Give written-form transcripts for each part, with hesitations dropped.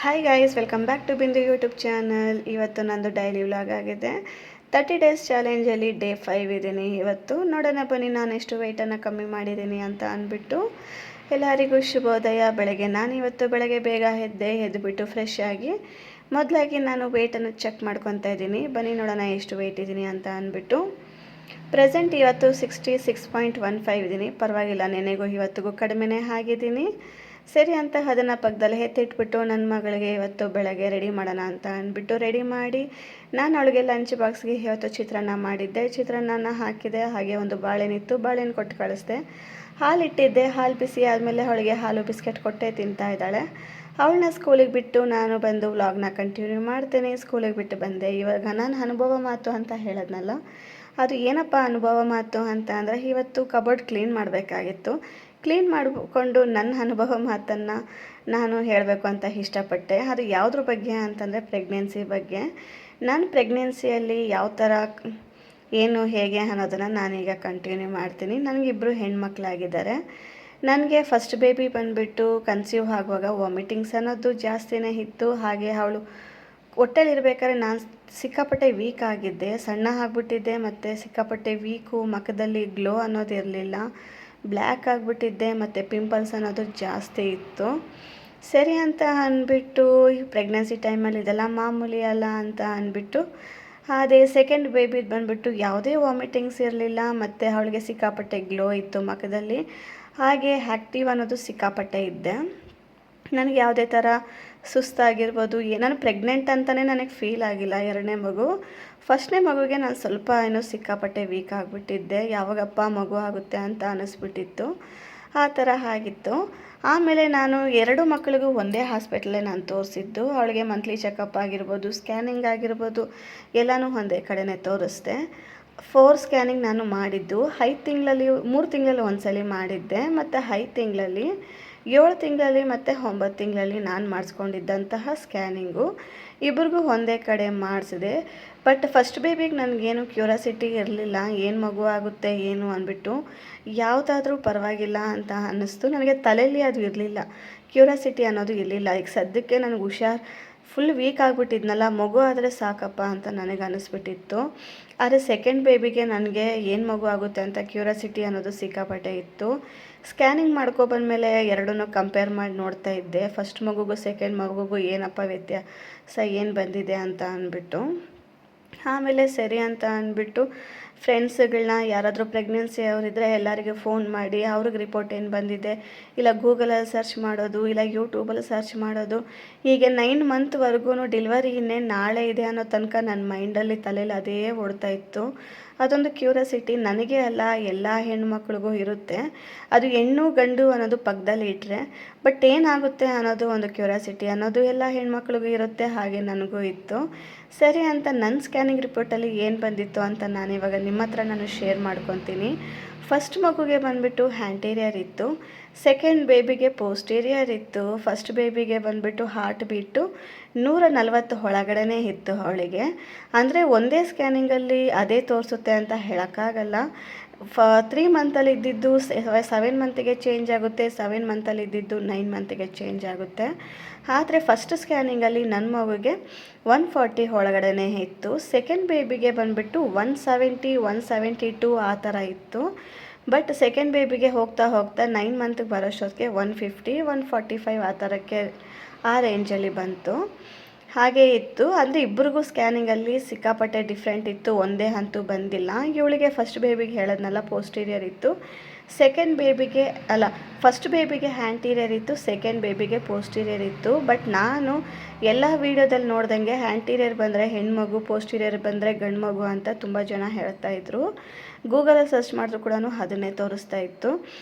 Hi guys, welcome back to Bindu YouTube channel. ಇವತ್ತು ನಂದು daily vlog ಆಗಿದೆ. 30 ಡೇಸ್ ಚಾಲೆಂಜಲ್ಲಿ ಡೇ 5 ಇದ್ದೀನಿ. ಇವತ್ತು ನೋಡೋಣ ಬನ್ನಿ ನಾನು ಎಷ್ಟು ವೆಯ್ಟನ್ನು ಕಮ್ಮಿ ಮಾಡಿದ್ದೀನಿ ಅಂತ ಅಂದ್ಬಿಟ್ಟು. ಎಲ್ಲರಿಗೂ ಶುಭೋದಯ. ಇವತ್ತು ಬೆಳಗ್ಗೆ ಬೇಗ ಎದ್ದುಬಿಟ್ಟು ಫ್ರೆಶ್ ಆಗಿ ಮೊದಲಾಗಿ ನಾನು ವೆಯ್ಟನ್ನು ಚೆಕ್ ಮಾಡ್ಕೊತಾ ಇದ್ದೀನಿ. ಬನ್ನಿ ನೋಡೋಣ ಎಷ್ಟು ವೆಯ್ಟ್ ಇದ್ದೀನಿ ಅಂತ ಅಂದ್ಬಿಟ್ಟು. ಪ್ರೆಸೆಂಟ್ ಇವತ್ತು 66.15 ಇದ್ದೀನಿ. ಪರವಾಗಿಲ್ಲ, ನೆನೆಗೂ ಇವತ್ತಿಗೂ ಕಡಿಮೆನೇ ಆಗಿದ್ದೀನಿ. ಸರಿ ಅಂತ ಅದನ್ನು ಪಕ್ಕದಲ್ಲಿ ಎತ್ತಿಟ್ಬಿಟ್ಟು ನನ್ನ ಮಗಳಿಗೆ ಇವತ್ತು ಬೆಳಗ್ಗೆ ರೆಡಿ ಮಾಡೋಣ ಅಂತ ಅಂದ್ಬಿಟ್ಟು ರೆಡಿ ಮಾಡಿ ನಾನು ಅವಳಿಗೆ ಲಂಚ್ ಬಾಕ್ಸ್ಗೆ ಇವತ್ತು ಚಿತ್ರಾನ್ನ ಮಾಡಿದ್ದೆ. ಚಿತ್ರಾನ್ನ ಹಾಕಿದೆ, ಹಾಗೆ ಒಂದು ಬಾಳೆಹಣ್ಣಿತ್ತು, ಬಾಳೆಹಣ್ಣು ಕೊಟ್ಟು ಕಳಿಸ್ದೆ. ಹಾಲು ಇಟ್ಟಿದ್ದೆ, ಹಾಲು ಬಿಸಿ ಆದಮೇಲೆ ಅವಳಿಗೆ ಹಾಲು ಬಿಸ್ಕೆಟ್ ಕೊಟ್ಟೆ ತಿಂತಾ ಇದ್ದಾಳೆ. ಅವಳನ್ನ ಸ್ಕೂಲಿಗೆ ಬಿಟ್ಟು ನಾನು ಬಂದು ವ್ಲಾಗ್ನ ಕಂಟಿನ್ಯೂ ಮಾಡ್ತೇನೆ. ಸ್ಕೂಲಿಗೆ ಬಿಟ್ಟು ಬಂದೆ. ಇವಾಗ ನಾನು ಅನುಭವ ಮಾತು ಅಂತ ಹೇಳೋದ್ನಲ್ಲ, ಅದು ಏನಪ್ಪ ಅನುಭವ ಮಾತು ಅಂತ ಅಂದರೆ, ಇವತ್ತು ಕಬೋರ್ಡ್ ಕ್ಲೀನ್ ಮಾಡಬೇಕಾಗಿತ್ತು. ಕ್ಲೀನ್ ಮಾಡಿಕೊಂಡು ನನ್ನ ಅನುಭವ ಮಾತನ್ನು ನಾನು ಹೇಳಬೇಕು ಅಂತ ಇಷ್ಟಪಟ್ಟೆ. ಅದು ಯಾವುದ್ರ ಬಗ್ಗೆ ಅಂತಂದರೆ ಪ್ರೆಗ್ನೆನ್ಸಿ ಬಗ್ಗೆ. ನಾನು ಪ್ರೆಗ್ನೆನ್ಸಿಯಲ್ಲಿ ಯಾವ ಥರ ಏನು ಹೇಗೆ ಅನ್ನೋದನ್ನು ನಾನೀಗ ಕಂಟಿನ್ಯೂ ಮಾಡ್ತೀನಿ. ನನಗಿಬ್ಬರು ಹೆಣ್ಮಕ್ಳಾಗಿದ್ದಾರೆ. ನನಗೆ ಫಸ್ಟ್ ಬೇಬಿ ಬಂದುಬಿಟ್ಟು ಕನ್ಸೀವ್ ಆಗುವಾಗ ವಾಮಿಟಿಂಗ್ಸ್ ಅನ್ನೋದು ಜಾಸ್ತಿನೇ ಇತ್ತು. ಹಾಗೆ ಅವಳು ಹೊಟ್ಟೆಲಿರ್ಬೇಕಾದ್ರೆ ನಾನು ಸಿಕ್ಕಾಪಟ್ಟೆ ವೀಕ್ ಆಗಿದ್ದೆ, ಸಣ್ಣ ಆಗಿಬಿಟ್ಟಿದ್ದೆ, ಮತ್ತು ಸಿಕ್ಕಾಪಟ್ಟೆ ವೀಕು, ಮುಖದಲ್ಲಿ ಗ್ಲೋ ಅನ್ನೋದು ಇರಲಿಲ್ಲ, ಬ್ಲ್ಯಾಕ್ ಆಗಿಬಿಟ್ಟಿದ್ದೆ, ಮತ್ತು ಪಿಂಪಲ್ಸ್ ಅನ್ನೋದು ಜಾಸ್ತಿ ಇತ್ತು. ಸರಿ ಅಂತ ಅಂದ್ಬಿಟ್ಟು ಪ್ರೆಗ್ನೆನ್ಸಿ ಟೈಮಲ್ಲಿ ಇದೆಲ್ಲ ಮಾಮೂಲಿ ಅಲ್ಲ ಅಂತ ಅಂದ್ಬಿಟ್ಟು ಅದೇ ಸೆಕೆಂಡ್ ಬೇಬಿದು ಬಂದುಬಿಟ್ಟು ಯಾವುದೇ ವಾಮಿಟಿಂಗ್ಸ್ ಇರಲಿಲ್ಲ, ಮತ್ತು ಅವಳಿಗೆ ಸಿಕ್ಕಾಪಟ್ಟೆ ಗ್ಲೋ ಇತ್ತು ಮುಖದಲ್ಲಿ, ಹಾಗೆ ಆ್ಯಕ್ಟಿವ್ ಅನ್ನೋದು ಸಿಕ್ಕಾಪಟ್ಟೆ ಇದ್ದೆ. ನನಗೆ ಯಾವುದೇ ಥರ ಸುಸ್ತಾಗಿರ್ಬೋದು, ನಾನು ಪ್ರೆಗ್ನೆಂಟ್ ಅಂತಲೇ ನನಗೆ ಫೀಲ್ ಆಗಿಲ್ಲ. ಎರಡನೇ ಮಗು, ಫಸ್ಟ್ನೇ ಮಗುಗೆ ನಾನು ಸ್ವಲ್ಪ ಏನೋ ಸಿಕ್ಕಾಪಟ್ಟೆ ವೀಕ್ ಆಗಿಬಿಟ್ಟಿದ್ದೆ. ಯಾವಾಗಪ್ಪ ಮಗು ಆಗುತ್ತೆ ಅಂತ ಅನ್ನಿಸ್ಬಿಟ್ಟಿತ್ತು, ಆ ಥರ ಆಗಿತ್ತು. ಆಮೇಲೆ ನಾನು 2 ಮಕ್ಕಳಿಗೂ ಒಂದೇ ಹಾಸ್ಪಿಟ್ಲೇ ನಾನು ತೋರಿಸಿದ್ದು. ಅವಳಿಗೆ ಮಂತ್ಲಿ ಚೆಕಪ್ ಆಗಿರ್ಬೋದು, ಸ್ಕ್ಯಾನಿಂಗ್ ಆಗಿರ್ಬೋದು, ಎಲ್ಲನೂ ಒಂದೇ ಕಡೆನೇ ತೋರಿಸ್ದೆ. 4 ಸ್ಕ್ಯಾನಿಂಗ್ ನಾನು ಮಾಡಿದ್ದು 5 ತಿಂಗಳಲ್ಲಿ, 3 ತಿಂಗಳಲ್ಲಿ ಒಂದ್ಸಲಿ ಮಾಡಿದ್ದೆ, ಮತ್ತು 5 ತಿಂಗಳಲ್ಲಿ, 7 ತಿಂಗಳಲ್ಲಿ ಮತ್ತು 9 ತಿಂಗಳಲ್ಲಿ ನಾನು ಮಾಡಿಸ್ಕೊಂಡಿದ್ದಂತಹ ಸ್ಕ್ಯಾನಿಂಗು ಇಬ್ರಿಗೂ ಒಂದೇ ಕಡೆ ಮಾಡಿಸಿದೆ. ಬಟ್ ಫಸ್ಟ್ ಬೇಬಿಗೆ ನನಗೇನು ಕ್ಯೂರಾಸಿಟಿ ಇರಲಿಲ್ಲ, ಏನು ಮಗು ಆಗುತ್ತೆ ಏನು ಅಂದ್ಬಿಟ್ಟು. ಯಾವುದಾದ್ರೂ ಪರವಾಗಿಲ್ಲ ಅಂತ ಅನ್ನಿಸ್ತು. ನನಗೆ ತಲೆಯಲ್ಲಿ ಅದು ಇರಲಿಲ್ಲ, ಕ್ಯೂರಾಸಿಟಿ ಅನ್ನೋದು ಇರಲಿಲ್ಲ. ಈಗ ಸದ್ಯಕ್ಕೆ ನನಗೆ ಫುಲ್ ವೀಕ್ ಆಗಿಬಿಟ್ಟಿದ್ನಲ್ಲ, ಮಗು ಆದರೆ ಸಾಕಪ್ಪ ಅಂತ ನನಗೆ ಅನ್ನಿಸ್ಬಿಟ್ಟಿತ್ತು. ಆದರೆ ಸೆಕೆಂಡ್ ಬೇಬಿಗೆ ನನಗೆ ಏನು ಮಗು ಆಗುತ್ತೆ ಅಂತ ಕ್ಯೂರಾಸಿಟಿ ಅನ್ನೋದು ಸಿಕ್ಕಾಪಟ್ಟೆ ಇತ್ತು. ಸ್ಕ್ಯಾನಿಂಗ್ ಮಾಡ್ಕೊಬಂದ್ಮೇಲೆ ಎರಡನ್ನೂ ಕಂಪೇರ್ ಮಾಡಿ ನೋಡ್ತಾ ಇದ್ದೆ. ಫಸ್ಟ್ ಮಗುಗೂ ಸೆಕೆಂಡ್ ಮಗುಗೂ ಏನಪ್ಪ ವ್ಯತ್ಯಾಸ ಏನು ಬಂದಿದೆ ಅಂತ ಅಂದ್ಬಿಟ್ಟು. ಆಮೇಲೆ ಸರಿ ಅಂತ ಅಂದ್ಬಿಟ್ಟು ಫ್ರೆಂಡ್ಸ್ಗಳನ್ನ ಯಾರಾದರೂ ಪ್ರೆಗ್ನೆನ್ಸಿ ಅವರಿದ್ದರೆ ಎಲ್ಲರಿಗೂ ಫೋನ್ ಮಾಡಿ ಅವ್ರಿಗೆ ರಿಪೋರ್ಟ್ ಏನು ಬಂದಿದೆ, ಇಲ್ಲ ಗೂಗಲಲ್ಲಿ ಸರ್ಚ್ ಮಾಡೋದು, ಇಲ್ಲ ಯೂಟ್ಯೂಬಲ್ಲಿ ಸರ್ಚ್ ಮಾಡೋದು. ಹೀಗೆ 9 ಮಂತ್ವರೆಗೂ ಡೆಲಿವರಿ ಇನ್ನೇನು ನಾಳೆ ಇದೆ ಅನ್ನೋ ತನಕ ನನ್ನ ಮೈಂಡಲ್ಲಿ ತಲೆಯಲ್ಲಿ ಅದೇ ಓಡ್ತಾ ಇತ್ತು. ಅದೊಂದು ಕ್ಯೂರಿಯಾಸಿಟಿ ನನಗೆ ಅಲ್ಲ, ಎಲ್ಲ ಹೆಣ್ಮಕ್ಳಿಗೂ ಇರುತ್ತೆ. ಅದು ಹೆಣ್ಣು ಗಂಡು ಅನ್ನೋದು ಪಕ್ಕದಲ್ಲಿ ಇಟ್ಟರೆ ಬಟ್ ಏನಾಗುತ್ತೆ ಅನ್ನೋದು ಒಂದು ಕ್ಯೂರಿಯಾಸಿಟಿ ಅನ್ನೋದು ಎಲ್ಲ ಹೆಣ್ಮಕ್ಳಿಗೂ ಇರುತ್ತೆ, ಹಾಗೆ ನನಗೂ ಇತ್ತು. ಸರಿ ಅಂತ ನನ್ನ ಸ್ಕ್ಯಾನಿಂಗ್ ರಿಪೋರ್ಟಲ್ಲಿ ಏನು ಬಂದಿತ್ತು ಅಂತ ನಾನಿವಾಗ ನಿಮ್ಮ ಹತ್ರ ನಾನು ಶೇರ್ ಮಾಡ್ಕೊತೀನಿ. ಫಸ್ಟ್ ಮಗುಗೆ ಬಂದುಬಿಟ್ಟು ಆ್ಯಂಟೀರಿಯರ್ ಇತ್ತು, ಸೆಕೆಂಡ್ ಬೇಬಿಗೆ ಪೋಸ್ಟೀರಿಯರ್ ಇತ್ತು. ಫಸ್ಟ್ ಬೇಬಿಗೆ ಬಂದುಬಿಟ್ಟು ಹಾರ್ಟ್ ಬೀಟು 140 ಒಳಗಡೆ ಇತ್ತು ಅವಳಿಗೆ. ಅಂದರೆ ಒಂದೇ ಸ್ಕ್ಯಾನಿಂಗಲ್ಲಿ ಅದೇ ತೋರಿಸುತ್ತೆ ಅಂತ ಹೇಳೋಕ್ಕಾಗಲ್ಲ. 3 ಮಂತಲ್ಲಿ ಇದ್ದಿದ್ದು 7 ಮಂತಿಗೆ ಚೇಂಜ್ ಆಗುತ್ತೆ, 7 ಮಂತಲ್ಲಿ ಇದ್ದಿದ್ದು 9 ಮಂತಿಗೆ ಚೇಂಜ್ ಆಗುತ್ತೆ. ಆದರೆ ಫಸ್ಟ್ ಸ್ಕ್ಯಾನಿಂಗಲ್ಲಿ ನನ್ನ ಮಗುಗೆ 140 ಒಳಗಡೆ ಇತ್ತು. ಸೆಕೆಂಡ್ ಬೇಬಿಗೆ ಬಂದುಬಿಟ್ಟು 170, 172 ಆ ಥರ ಇತ್ತು. ಬಟ್ ಸೆಕೆಂಡ್ ಬೇಬಿಗೆ ಹೋಗ್ತಾ 9 ಮಂತಿಗೆ ಬರೋಷ್ಟೊತ್ತಿಗೆ 150, 145 ಆ ಥರಕ್ಕೆ ಆ ರೇಂಜಲ್ಲಿ ಬಂತು. ಹಾಗೇ ಇತ್ತು. ಅಂದರೆ ಇಬ್ಬರಿಗೂ ಸ್ಕ್ಯಾನಿಂಗಲ್ಲಿ ಸಿಕ್ಕಾಪಟ್ಟೆ ಡಿಫ್ರೆಂಟ್ ಇತ್ತು, ಒಂದೇ ಅಂತೂ ಬಂದಿಲ್ಲ. ಇವಳಿಗೆ ಫಸ್ಟ್ ಬೇಬಿಗೆ ಹೇಳೋದ್ನಲ್ಲ ಪೋಸ್ಟೀರಿಯರ್ ಇತ್ತು, ಸೆಕೆಂಡ್ ಬೇಬಿಗೆ ಅಲ್ಲ ಫಸ್ಟ್ ಬೇಬಿಗೆ ಆ್ಯಂಟೀರಿಯರ್ ಇತ್ತು, ಸೆಕೆಂಡ್ ಬೇಬಿಗೆ ಪೋಸ್ಟೀರಿಯರ್ ಇತ್ತು. ಬಟ್ ನಾನು ಎಲ್ಲ ವೀಡಿಯೋದಲ್ಲಿ ನೋಡ್ದಂಗೆ ಆ್ಯಂಟೀರಿಯರ್ ಬಂದರೆ ಹೆಣ್ಮಗು, ಪೋಸ್ಟೀರಿಯರ್ ಬಂದರೆ ಗಂಡು ಮಗು ಅಂತ ತುಂಬ ಜನ ಹೇಳ್ತಾಯಿದ್ರು. ಗೂಗಲಲ್ಲಿ ಸರ್ಚ್ ಮಾಡಿದ್ರು ಕೂಡ ಅದನ್ನೇ ತೋರಿಸ್ತಾ ಇತ್ತು.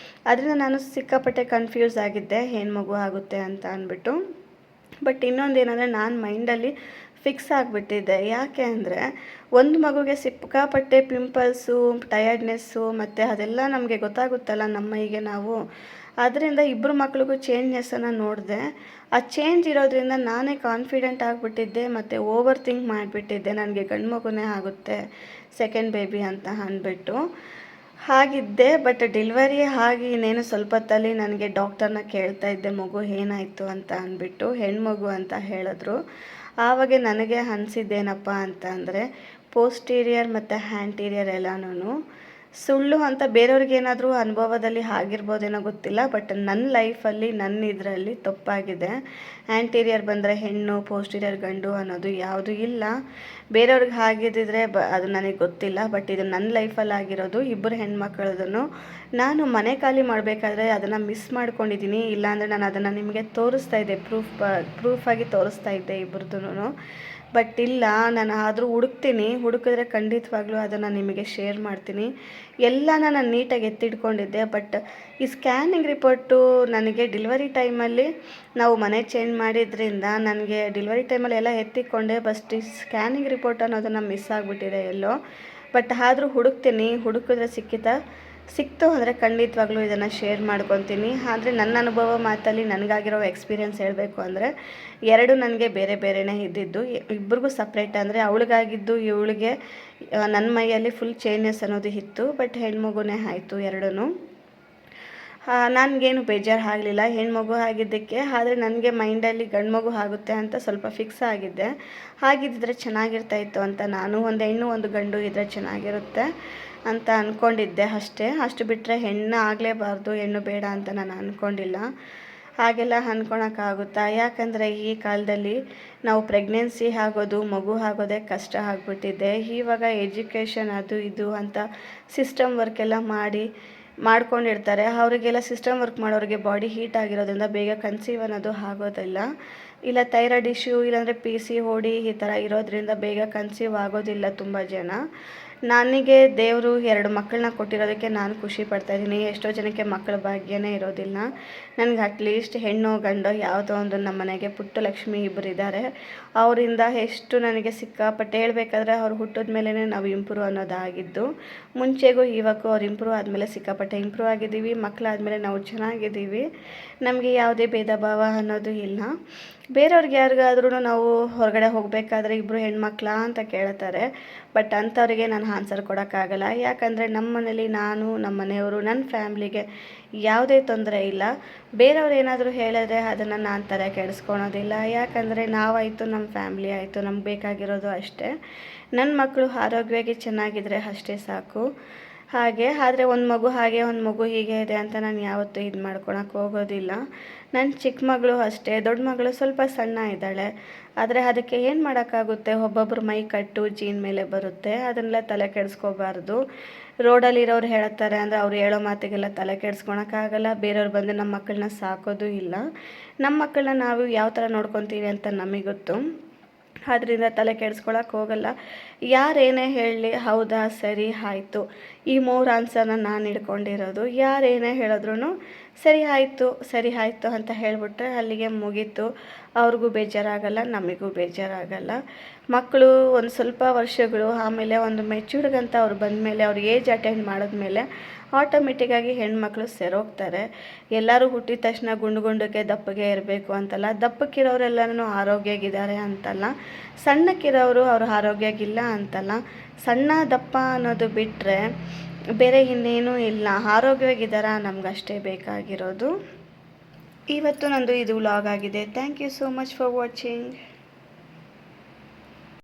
ಅದರಿಂದ ನಾನು ಸಿಕ್ಕಾಪಟ್ಟೆ ಕನ್ಫ್ಯೂಸ್ ಆಗಿದ್ದೆ, ಹೆಣ್ಮಗು ಆಗುತ್ತೆ ಅಂತ ಅಂದ್ಬಿಟ್ಟು. ಬಟ್ ಇನ್ನೊಂದೇನೆಂದರೆ ನಾನು ಮೈಂಡಲ್ಲಿ ಫಿಕ್ಸ್ ಆಗಿಬಿಟ್ಟಿದ್ದೆ. ಯಾಕೆ ಅಂದರೆ ಒಂದು ಮಗುಗೆ ಸಿಕ್ಕಾಪಟ್ಟೆ ಪಿಂಪಲ್ಸು, ಟಯರ್ಡ್ನೆಸ್ಸು, ಮತ್ತು ಅದೆಲ್ಲ ನಮಗೆ ಗೊತ್ತಾಗುತ್ತಲ್ಲ ನಮ್ಮ ಮೈಗೆ ನಾವು. ಅದರಿಂದ ಇಬ್ಬರು ಮಕ್ಳಿಗೂ ಚೇಂಜ್ನೆಸ್ಸನ್ನು ನೋಡಿದೆ. ಆ ಚೇಂಜ್ ಇರೋದ್ರಿಂದ ನಾನೇ ಕಾನ್ಫಿಡೆಂಟ್ ಆಗಿಬಿಟ್ಟಿದ್ದೆ, ಮತ್ತು ಓವರ್ ಥಿಂಕ್ ಮಾಡಿಬಿಟ್ಟಿದ್ದೆ, ನನಗೆ ಗಂಡು ಮಗುನೇ ಆಗುತ್ತೆ ಸೆಕೆಂಡ್ ಬೇಬಿ ಅಂತ ಅಂದ್ಬಿಟ್ಟು. ಹಾಗಿದ್ದೆ. ಬಟ್ ಡೆಲಿವರಿ ಆಗಿ ಇನ್ನೇನು ಸ್ವಲ್ಪ ಹೊತ್ತಲ್ಲಿ ನನಗೆ ಡಾಕ್ಟರ್ನ ಕೇಳ್ತಾ ಇದ್ದೆ, ಮಗು ಏನಾಯಿತು ಅಂತ ಅಂದ್ಬಿಟ್ಟು. ಹೆಣ್ಮಗು ಅಂತ ಹೇಳಿದ್ರು. ಆವಾಗ ನನಗೆ ಅನಿಸಿದ್ದೇನಪ್ಪ ಅಂತ ಅಂದರೆ, ಪೋಸ್ಟೀರಿಯರ್ ಮತ್ತು ಹ್ಯಾಂಟೀರಿಯರ್ ಎಲ್ಲನೂ ಸುಳ್ಳು ಅಂತ ಬೇರೆಯವ್ರಿಗೇನಾದರೂ ಅನುಭವದಲ್ಲಿ ಆಗಿರ್ಬೋದೇನೋ ಗೊತ್ತಿಲ್ಲ. ಬಟ್ ನನ್ನ ಲೈಫಲ್ಲಿ ನನ್ನ ಇದರಲ್ಲಿ ತಪ್ಪಾಗಿದೆ. ಆ್ಯಂಟೀರಿಯರ್ ಬಂದರೆ ಹೆಣ್ಣು, ಪೋಸ್ಟೀರಿಯರ್ ಗಂಡು ಅನ್ನೋದು ಯಾವುದೂ ಇಲ್ಲ. ಬೇರೆಯವ್ರಿಗೆ ಆಗಿದ್ದಿದ್ರೆ ಅದು ನನಗೆ ಗೊತ್ತಿಲ್ಲ. ಬಟ್ ಇದು ನನ್ನ ಲೈಫಲ್ಲಿ ಆಗಿರೋದು. ಇಬ್ಬರು ಹೆಣ್ಮಕ್ಳದನ್ನು ನಾನು ಮನೆ ಖಾಲಿ ಮಾಡಬೇಕಾದ್ರೆ ಅದನ್ನು ಮಿಸ್ ಮಾಡ್ಕೊಂಡಿದ್ದೀನಿ. ಇಲ್ಲಾಂದರೆ ನಾನು ಅದನ್ನು ನಿಮಗೆ ತೋರಿಸ್ತಾ ಇದ್ದೆ, ಪ್ರೂಫಾಗಿ ತೋರಿಸ್ತಾ ಇದ್ದೆ ಇಬ್ಬರದೂ. ಬಟ್ ಇಲ್ಲ, ನಾನು ಆದರೂ ಹುಡುಕಿದ್ರೆ ಖಂಡಿತವಾಗ್ಲೂ ಅದನ್ನು ನಿಮಗೆ ಶೇರ್ ಮಾಡ್ತೀನಿ. ಎಲ್ಲನ ನಾನು ನೀಟಾಗಿ ಎತ್ತಿಟ್ಕೊಂಡಿದ್ದೆ. ಬಟ್ ಈ ಸ್ಕ್ಯಾನಿಂಗ್ ರಿಪೋರ್ಟು ನನಗೆ ಡೆಲಿವರಿ ಟೈಮಲ್ಲಿ ನಾವು ಮನೆ ಚೇಂಜ್ ಮಾಡಿದ್ರಿಂದ ನನಗೆ ಡೆಲಿವರಿ ಟೈಮಲ್ಲಿ ಎಲ್ಲ ಎತ್ತಿಕೊಂಡೆ. ಬಸ್ಟ್ ಈ ಸ್ಕ್ಯಾನಿಂಗ್ ರಿಪೋರ್ಟ್ ಅನ್ನೋದನ್ನು ಮಿಸ್ ಆಗಿಬಿಟ್ಟಿದೆ ಎಲ್ಲೋ. ಬಟ್ ಆದರೂ ಹುಡುಕಿದ್ರೆ ಸಿಕ್ತು ಅಂದರೆ ಖಂಡಿತವಾಗ್ಲೂ ಇದನ್ನು ಶೇರ್ ಮಾಡ್ಕೊತೀನಿ. ಆದರೆ ನನ್ನ ಅನುಭವ ಮಾತಲ್ಲಿ ನನಗಾಗಿರೋ ಎಕ್ಸ್ಪೀರಿಯೆನ್ಸ್ ಹೇಳಬೇಕು ಅಂದರೆ, ಎರಡು ನನಗೆ ಬೇರೆ ಬೇರೆಯೇ ಇದ್ದಿದ್ದು. ಇಬ್ಬರಿಗೂ ಸಪ್ರೇಟ್ ಅಂದರೆ ಅವಳಿಗಾಗಿದ್ದು ಇವಳಿಗೆ ನನ್ನ ಮೈಯಲ್ಲಿ ಫುಲ್ ಚೇಂಜಸ್ ಅನ್ನೋದು ಇತ್ತು. ಬಟ್ ಹೆಣ್ಮಗುನೇ ಆಯಿತು ಎರಡೂ. ನನಗೇನು ಬೇಜಾರು ಆಗಲಿಲ್ಲ ಹೆಣ್ಮಗು ಆಗಿದ್ದಕ್ಕೆ. ಆದರೆ ನನಗೆ ಮೈಂಡಲ್ಲಿ ಗಂಡು ಮಗು ಆಗುತ್ತೆ ಅಂತ ಸ್ವಲ್ಪ ಫಿಕ್ಸ್ ಆಗಿದ್ದೆ. ಹಾಗಿದ್ದರೆ ಚೆನ್ನಾಗಿರ್ತಾಯಿತ್ತು ಅಂತ ನಾನು. ಒಂದು ಹೆಣ್ಣು ಒಂದು ಗಂಡು ಇದ್ದರೆ ಚೆನ್ನಾಗಿರುತ್ತೆ ಅಂತ ಅಂದ್ಕೊಂಡಿದ್ದೆ ಅಷ್ಟೇ. ಅಷ್ಟು ಬಿಟ್ಟರೆ ಹೆಣ್ಣು ಆಗಲೇಬಾರ್ದು, ಹೆಣ್ಣು ಬೇಡ ಅಂತ ನಾನು ಅಂದ್ಕೊಂಡಿಲ್ಲ. ಹಾಗೆಲ್ಲ ಅಂದ್ಕೊಳಕ್ಕಾಗುತ್ತಾ? ಯಾಕಂದರೆ ಈ ಕಾಲದಲ್ಲಿ ನಾವು ಪ್ರೆಗ್ನೆನ್ಸಿ ಆಗೋದು, ಮಗು ಆಗೋದೇ ಕಷ್ಟ ಆಗಿಬಿಟ್ಟಿದೆ. ಇವಾಗ ಎಜುಕೇಷನ್ ಅದು ಇದು ಅಂತ ಸಿಸ್ಟಮ್ ವರ್ಕೆಲ್ಲ ಮಾಡ್ಕೊಂಡಿರ್ತಾರೆ. ಅವರಿಗೆಲ್ಲ ಸಿಸ್ಟಮ್ ವರ್ಕ್ ಮಾಡೋರಿಗೆ ಬಾಡಿ ಹೀಟ್ ಆಗಿರೋದ್ರಿಂದ ಬೇಗ ಕನ್ಸೀವ್ ಅನ್ನೋದು ಆಗೋದಿಲ್ಲ. ಇಲ್ಲ ಥೈರಾಯ್ಡ್ ಇಶ್ಯೂ, ಇಲ್ಲಾಂದರೆ PCOD ಈ ಥರ ಇರೋದ್ರಿಂದ ಬೇಗ ಕನ್ಸೀವ್ ಆಗೋದಿಲ್ಲ ತುಂಬ ಜನ. ನನಗೆ ದೇವರು 2 ಮಕ್ಕಳನ್ನ ಕೊಟ್ಟಿರೋದಕ್ಕೆ ನಾನು ಖುಷಿ ಪಡ್ತಾಯಿದ್ದೀನಿ. ಎಷ್ಟೋ ಜನಕ್ಕೆ ಮಕ್ಕಳ ಭಾಗ್ಯನೇ ಇರೋದಿಲ್ಲ. ನನಗೆ ಅಟ್ಲೀಸ್ಟ್ ಹೆಣ್ಣು ಗಂಡು ಯಾವುದೋ ಒಂದು ನಮ್ಮ ಮನೆಗೆ ಪುಟ್ಟ ಲಕ್ಷ್ಮಿ ಇಬ್ಬರಿದ್ದಾರೆ. ಅವರಿಂದ ಎಷ್ಟು ನನಗೆ ಸಿಕ್ಕಾಪಟ್ಟೆ ಹೇಳಬೇಕಾದ್ರೆ ಅವ್ರು ಹುಟ್ಟಿದ ಮೇಲೇ ನಾವು ಇಂಪ್ರೂವ್ ಅನ್ನೋದಾಗಿದ್ದು. ಮುಂಚೆಗೂ ಇವಾಗೂ ಅವ್ರು ಇಂಪ್ರೂವ್ ಆದಮೇಲೆ ಸಿಕ್ಕಾಪಟ್ಟೆ ಇಂಪ್ರೂವ್ ಆಗಿದ್ದೀವಿ. ಮಕ್ಕಳಾದಮೇಲೆ ನಾವು ಚೆನ್ನಾಗಿದ್ದೀವಿ. ನಮಗೆ ಯಾವುದೇ ಭೇದ ಭಾವ ಅನ್ನೋದು ಇಲ್ಲ. ಬೇರೆಯವ್ರಿಗೆ ಯಾರಿಗಾದ್ರೂ ನಾವು ಹೊರಗಡೆ ಹೋಗಬೇಕಾದ್ರೆ ಇಬ್ಬರು ಹೆಣ್ಮಕ್ಳಾ ಅಂತ ಕೇಳ್ತಾರೆ. ಬಟ್ ಅಂಥವ್ರಿಗೆ ನಾನು ಆನ್ಸರ್ ಕೊಡೋಕ್ಕಾಗಲ್ಲ. ಯಾಕಂದರೆ ನಮ್ಮ ಮನೇಲಿ ನಾನು, ನಮ್ಮ ಮನೆಯವರು, ನನ್ನ ಫ್ಯಾಮ್ಲಿಗೆ ಯಾವುದೇ ತೊಂದರೆ ಇಲ್ಲ. ಬೇರೆಯವ್ರು ಏನಾದರೂ ಹೇಳಿದ್ರೆ ಅದನ್ನು ನಾನು ತಲೆ ಕೆಡಿಸ್ಕೊಳೋದಿಲ್ಲ. ಯಾಕಂದರೆ ನಾವಾಯಿತು, ನಮ್ಮ ಫ್ಯಾಮ್ಲಿ ಆಯಿತು, ನಮ್ಗೆ ಬೇಕಾಗಿರೋದು ಅಷ್ಟೇ. ನನ್ನ ಮಕ್ಕಳು ಆರೋಗ್ಯವಾಗಿ ಚೆನ್ನಾಗಿದ್ದರೆ ಅಷ್ಟೇ ಸಾಕು. ಆದರೆ ಒಂದು ಮಗು ಹಾಗೆ ಒಂದು ಮಗು ಹೀಗೆ ಇದೆ ಅಂತ ನಾನು ಯಾವತ್ತೂ ಇದು ಮಾಡ್ಕೊಳಕ್ಕೆ ಹೋಗೋದಿಲ್ಲ. ನನ್ನ ಚಿಕ್ಕ ಮಗಳು ಅಷ್ಟೇ, ದೊಡ್ಡ ಮಗಳು ಸ್ವಲ್ಪ ಸಣ್ಣ ಇದ್ದಾಳೆ. ಆದರೆ ಅದಕ್ಕೆ ಏನು ಮಾಡೋಕ್ಕಾಗುತ್ತೆ? ಒಬ್ಬೊಬ್ಬರು ಮೈ ಕಟ್ಟು ಜೀನ್ ಮೇಲೆ ಬರುತ್ತೆ. ಅದನ್ನೆಲ್ಲ ತಲೆ ಕೆಡಿಸ್ಕೋಬಾರ್ದು. ರೋಡಲ್ಲಿರೋರು ಹೇಳ್ತಾರೆ ಅಂದರೆ ಅವ್ರು ಹೇಳೋ ಮಾತಿಗೆಲ್ಲ ತಲೆ ಕೆಡಿಸ್ಕೊಳಕ್ಕಾಗಲ್ಲ. ಬೇರೆಯವ್ರು ಬಂದು ನಮ್ಮ ಮಕ್ಕಳನ್ನ ಸಾಕೋದು ಇಲ್ಲ. ನಮ್ಮ ಮಕ್ಕಳನ್ನ ನಾವು ಯಾವ ಥರ ನೋಡ್ಕೊತೀವಿ ಅಂತ ನಮಗೆ ಗೊತ್ತು. ಆದ್ದರಿಂದ ತಲೆ ಕೆಡಿಸ್ಕೊಳಕ್ಕೆ ಹೋಗಲ್ಲ. ಯಾರೇನೇ ಹೇಳಲಿ, ಹೌದಾ ಸರಿ ಆಯಿತು, ಈ 3 ಆನ್ಸರ್ನ ನಾನು ಹಿಡ್ಕೊಂಡಿರೋದು. ಯಾರೇನೇ ಹೇಳಿದ್ರು ಸರಿ ಆಯಿತು ಅಂತ ಹೇಳಿಬಿಟ್ರೆ ಅಲ್ಲಿಗೆ ಮುಗೀತು. ಅವ್ರಿಗೂ ಬೇಜಾರಾಗಲ್ಲ, ನಮಗೂ ಬೇಜಾರಾಗಲ್ಲ. ಮಕ್ಕಳು ಒಂದು ಸ್ವಲ್ಪ ವರ್ಷಗಳು ಆಮೇಲೆ ಒಂದು ಮೆಚ್ಯೂರ್ಡ್ಗಂತ ಅವ್ರು ಬಂದಮೇಲೆ, ಅವ್ರು ಏಜ್ ಅಟೆಂಡ್ ಮಾಡಿದ್ಮೇಲೆ ಆಟೋಮೆಟಿಕ್ಕಾಗಿ ಹೆಣ್ಮಕ್ಳು ಸೆರೋಗ್ತಾರೆ. ಎಲ್ಲರೂ ಹುಟ್ಟಿದ ತಕ್ಷಣ ಗುಂಡಕ್ಕೆ ದಪ್ಪಗೆ ಇರಬೇಕು ಅಂತಲ್ಲ, ದಪ್ಪಕ್ಕಿರೋರೆಲ್ಲನೂ ಆರೋಗ್ಯವಾಗಿದ್ದಾರೆ ಅಂತಲ್ಲ, ಸಣ್ಣಕ್ಕಿರೋರು ಅವರು ಆರೋಗ್ಯವಾಗಿಲ್ಲ ಅಂತಲ್ಲ. ಸಣ್ಣ ದಪ್ಪ ಅನ್ನೋದು ಬಿಟ್ಟರೆ ಬೇರೆ ಇನ್ನೇನೂ ಇಲ್ಲ. ಆರೋಗ್ಯವಾಗಿದ್ದಾರಾ ನಮಗಷ್ಟೇ ಬೇಕಾಗಿರೋದು. ಇವತ್ತು ನಂದು ಇದು ವ್ಲಾಗ್ ಆಗಿದೆ. Thank you so much for watching.